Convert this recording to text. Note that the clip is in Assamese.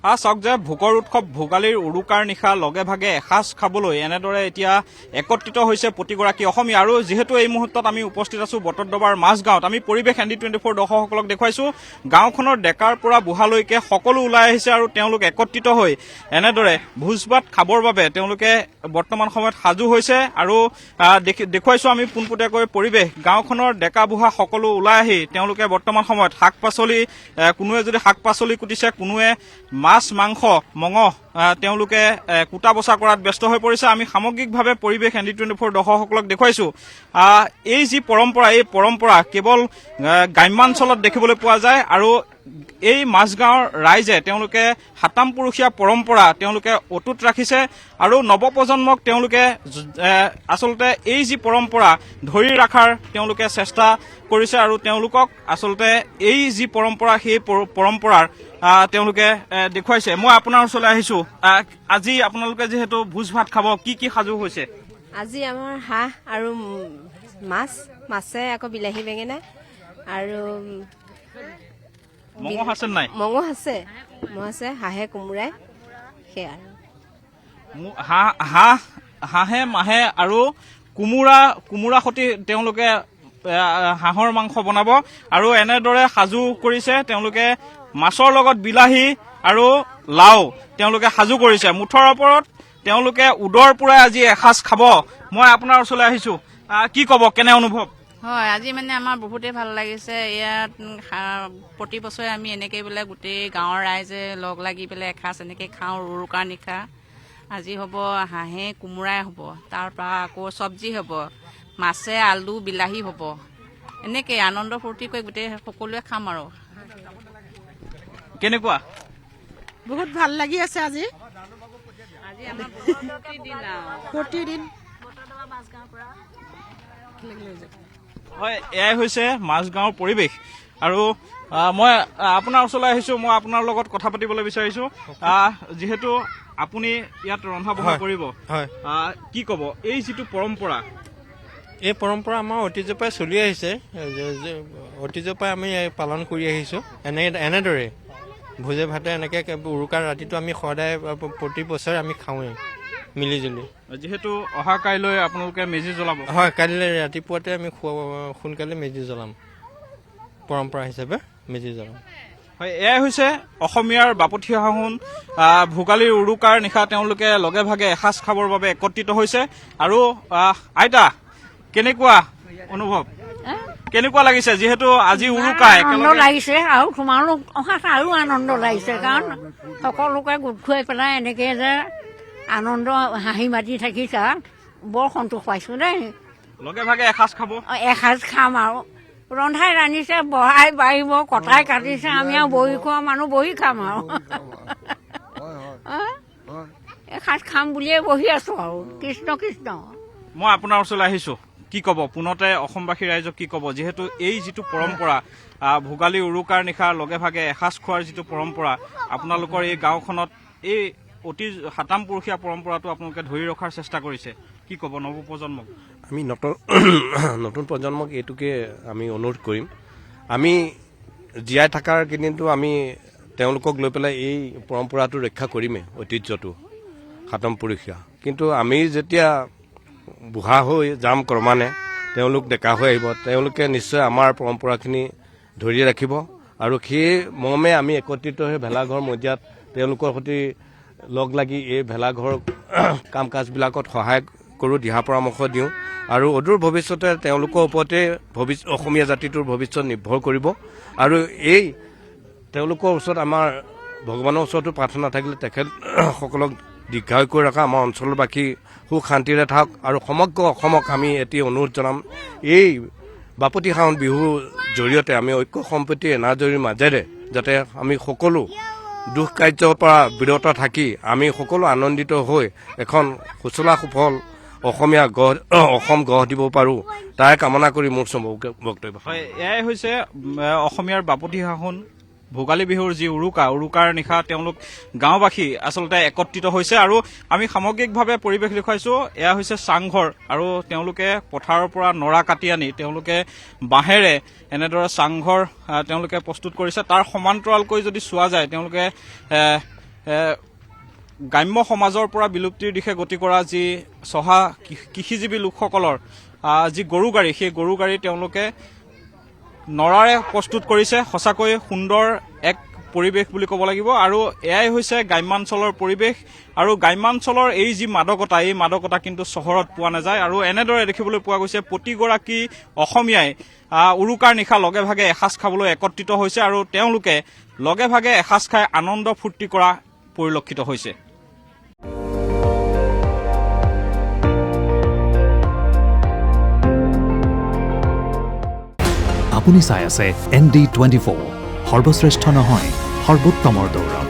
চাওক যে ভোগৰ উৎসৱ ভোগালীৰ উৰুকাৰ নিশা লগে ভাগে এসাঁজ খাবলৈ এনেদৰে এতিয়া একত্ৰিত হৈছে প্ৰতিগৰাকী অসমীয়া। আৰু যিহেতু এই মুহূৰ্তত আমি উপস্থিত আছো বটদ্ৰৱাৰ মাজগাঁৱত, আমি পৰিৱেশ ND24 দৰ্শকসকলক দেখুৱাইছো গাঁওখনৰ ডেকাৰ পৰা বুঢ়ালৈকে সকলো ওলাই আহিছে আৰু তেওঁলোক একত্ৰিত হৈ এনেদৰে ভোজ ভাত খাবৰ বাবে তেওঁলোকে বৰ্তমান সময়ত সাজু হৈছে। আৰু দেখুৱাইছো আমি পোনপটীয়াকৈ পৰিৱেশ গাঁওখনৰ ডেকা বুঢ়া সকলো ওলাই আহি তেওঁলোকে বৰ্তমান সময়ত শাক পাচলি, কোনোৱে যদি শাক পাচলি কুটিছে, কোনোৱে মাছ মাংস মঙহ তেওঁলোকে কুটা বচা কৰাত ব্যস্ত হৈ পৰিছে। আমি সামগ্ৰিকভাৱে পৰিৱেশ ND24 দৰ্শকসকলক দেখুৱাইছো এই যি পৰম্পৰা, এই পৰম্পৰা কেৱল গ্ৰাম্যাঞ্চলত দেখিবলৈ পোৱা যায়। আৰু এই মাজগাঁৱৰ ৰাইজে তেওঁলোকে সাতাম পুৰুষীয়া পৰম্পৰা তেওঁলোকে অটুট ৰাখিছে আৰু নৱপ্ৰজন্মক তেওঁলোকে আচলতে এই যি পৰম্পৰা ধৰি ৰখাৰ তেওঁলোকে চেষ্টা কৰিছে আৰু তেওঁলোকক আচলতে এই যি পৰম্পৰা সেই পৰম্পৰাৰ তেওঁলোকে দেখুৱাইছে। মই আপোনাৰ ওচৰলৈ আহিছো, আজি আপোনালোকে যিহেতু ভোজ ভাত খাব, কি কি সাজু হৈছে? আজি আমাৰ হাঁহ আৰু মাছে আকৌ বিলাহী বেঙেনা আৰু মঙহ আছে নাই? মঙহ আছে, হাঁহে কোমোৰাই সেয়া আৰু হাঁহে মাহে আৰু কোমোৰা সৈতে তেওঁলোকে হাঁহৰ মাংস বনাব আৰু এনেদৰে সাজু কৰিছে। তেওঁলোকে মাছৰ লগত বিলাহী আৰু লাও তেওঁলোকে সাজু কৰিছে। মুঠৰ ওপৰত তেওঁলোকে উদৰ পূৰাই আজি এসাঁজ খাব। মই আপোনাৰ ওচৰলৈ আহিছো, কি ক'ব, কেনে অনুভৱ? হয়, আজি মানে আমাৰ বহুতেই ভাল লাগিছে। ইয়াত প্ৰতি বছৰে আমি এনেকৈ বোলে গোটেই গাঁৱৰ ৰাইজে লগ লাগি পেলাই এসাঁজ এনেকৈ খাওঁ উৰুকাৰ নিশা। আজি হ'ব হাঁহে কোমোৰাই হ'ব, তাৰপৰা আকৌ চব্জি হ'ব, মাছে আলু বিলাহী হ'ব। এনেকৈ আনন্দ ফূৰ্তি কৰি গোটেই সকলোৱে খাম আৰু। কেনেকুৱা? বহুত ভাল লাগি আছে আজি আমাৰ প্ৰতিদিন। হয়, এয়াই হৈছে মাজগাঁৱৰ পৰিৱেশ। আৰু মই আপোনাৰ ওচৰলৈ আহিছো, মই আপোনাৰ লগত কথা পাতিবলৈ বিচাৰিছো। যিহেতু আপুনি ইয়াত ৰন্ধা বঢ়া কৰিব, কি ক'ব এই যিটো পৰম্পৰা? এই পৰম্পৰা আমাৰ ঐতিহ্যৰ পৰাই চলি আহিছে, ঐতিহ্যৰ পৰাই আমি পালন কৰি আহিছোঁ। এনেদৰে ভোজে ভাতে এনেকৈ উৰুকাৰ ৰাতিটো আমি সদায় প্ৰতি বছৰে আমি খাওঁৱেই মিলি জুলি। যিহেতু অহা কাইলৈ আপোনালোকে মেজি জ্বলাব? হয়, কাইলৈ ৰাতিপুৱাতে আমি সোনকালে মেজি জ্বলাম, পৰম্পৰা হিচাপে মেজি জ্বলাম। হয়, এয়াই হৈছে অসমীয়াৰ বাপতিসাহোন ভোগালীৰ উৰুকাৰ নিশা তেওঁলোকে লগে ভাগে এসাঁজ খাবৰ বাবে একত্ৰিত হৈছে। আৰু আইতা, কেনেকুৱা অনুভৱ, কেনেকুৱা লাগিছে? যিহেতু আজি উৰুকা, আনন্দ লাগিছে আৰু তোমালোক অহাত আৰু আনন্দ লাগিছে, কাৰণ সকলোকে গোট খুৱাই পেলাই এনেকৈ যে আনন্দ হাঁহি মাতি থাকিছা, বৰ সন্তোষ পাইছো দেই। লগে ভাগে এসাঁজ খাব, এসাঁজ খাম আৰু ৰন্ধাই ৰান্ধিছে, বহাই বাঢ়িব, কটাই কাটিছে, আমি আৰু বহি খোৱা মানুহ বহি খাম আৰু এসাঁজ খাম বুলিয়ে বহি আছো আৰু। কৃষ্ণ কৃষ্ণ। মই আপোনাৰ ওচৰলৈ আহিছো, কি ক'ব পোনতে অসমবাসী ৰাইজক কি ক'ব? যিহেতু এই যিটো পৰম্পৰা ভোগালী উৰুকাৰ নিশা লগে ভাগে এসাঁজ খোৱাৰ যিটো পৰম্পৰা, আপোনালোকৰ এই গাঁওখনত এই অতি সাতাম পুৰুষীয়া পৰম্পৰাটো আপোনালোকে ধৰি ৰখাৰ চেষ্টা কৰিছে, কি ক'ব নৱপ্ৰজন্মক? আমি নতুন প্ৰজন্মক এইটোকে আমি অনুৰোধ কৰিম, আমি জীয়াই থকাৰ কেইদিনটো আমি তেওঁলোকক লৈ পেলাই এই পৰম্পৰাটো ৰক্ষা কৰিমেই, ঐতিহ্যটো সাতম পুৰুষীয়া। কিন্তু আমি যেতিয়া বুঢ়া হৈ যাম ক্ৰমানে, তেওঁলোক ডেকা হৈ আহিব, তেওঁলোকে নিশ্চয় আমাৰ পৰম্পৰাখিনি ধৰি ৰাখিব। আৰু সেই মৰ্মে আমি একত্ৰিত হৈ ভেলাঘৰ মজিয়াত তেওঁলোকৰ সৈতে লগ লাগি এই ভেলাঘৰ কাম কাজবিলাকত সহায় কৰোঁ, দিহা পৰামৰ্শ দিওঁ। আৰু অদূৰ ভৱিষ্যতে তেওঁলোকৰ ওপৰতে অসমীয়া জাতিটোৰ ভৱিষ্যত নিৰ্ভৰ কৰিব। আৰু এই তেওঁলোকৰ ওচৰত আমাৰ ভগৱানৰ ওচৰতো প্ৰাৰ্থনা থাকিলে তেখেতসকলক দীৰ্ঘায়ু কৰি ৰখা, আমাৰ অঞ্চলৰ বাকী সুখ শান্তিৰে থাকক। আৰু সমগ্ৰ অসমক আমি এটি অনুৰোধ জনাম, এই বাপতিসাহোন বিহুৰ জৰিয়তে আমি ঐক্য সম্প্ৰীতি এনাজৰীৰ মাজেৰে যাতে আমি সকলো দুখ কাৰ্যৰ পৰা বিৰত থাকি আমি সকলো আনন্দিত হৈ এখন সুচলা সুফল অসম গঢ় দিব পাৰোঁ, তাই কামনা কৰি মোৰ বক্তব্য। হয়, এয়াই হৈছে অসমীয়াৰ বাপতিসাহোন ভোগালী বিহুৰ যি উৰুকাৰ নিশা তেওঁলোক গাঁওবাসী আচলতে একত্ৰিত হৈছে। আৰু আমি সামগ্ৰিকভাৱে পৰিৱেশ দেখুৱাইছো, এয়া হৈছে চাংঘৰ। আৰু তেওঁলোকে পথাৰৰ পৰা নৰা কাটি আনি তেওঁলোকে বাঁহেৰে এনেদৰে চাংঘৰ তেওঁলোকে প্ৰস্তুত কৰিছে। তাৰ সমান্তৰালকৈ যদি চোৱা যায়, তেওঁলোকে গ্ৰাম্য সমাজৰ পৰা বিলুপ্তিৰ দিশে গতি কৰা যি চহা কৃষিজীৱী লোকসকলৰ যি গৰু গাড়ী, সেই গৰু গাড়ী তেওঁলোকে নৰাৰে প্ৰস্তুত কৰিছে। সঁচাকৈ সুন্দৰ এক পৰিৱেশ বুলি ক'ব লাগিব। আৰু এয়াই হৈছে গ্ৰাম্যাঞ্চলৰ পৰিৱেশ। আৰু গ্ৰাম্যাঞ্চলৰ এই যি মাদকতা, এই মাদকতা কিন্তু চহৰত পোৱা নাযায়। আৰু এনেদৰে দেখিবলৈ পোৱা গৈছে প্ৰতিগৰাকী অসমীয়াই উৰুকাৰ নিশা লগে ভাগে এসাঁজ খাবলৈ একত্ৰিত হৈছে আৰু তেওঁলোকে লগে ভাগে এসাঁজ খাই আনন্দ ফূৰ্তি কৰা পৰিলক্ষিত হৈছে। আপুনি চাই আছে ND24, সৰ্বশ্ৰেষ্ঠ নহয় সৰ্বোত্তমৰ দৌৰ।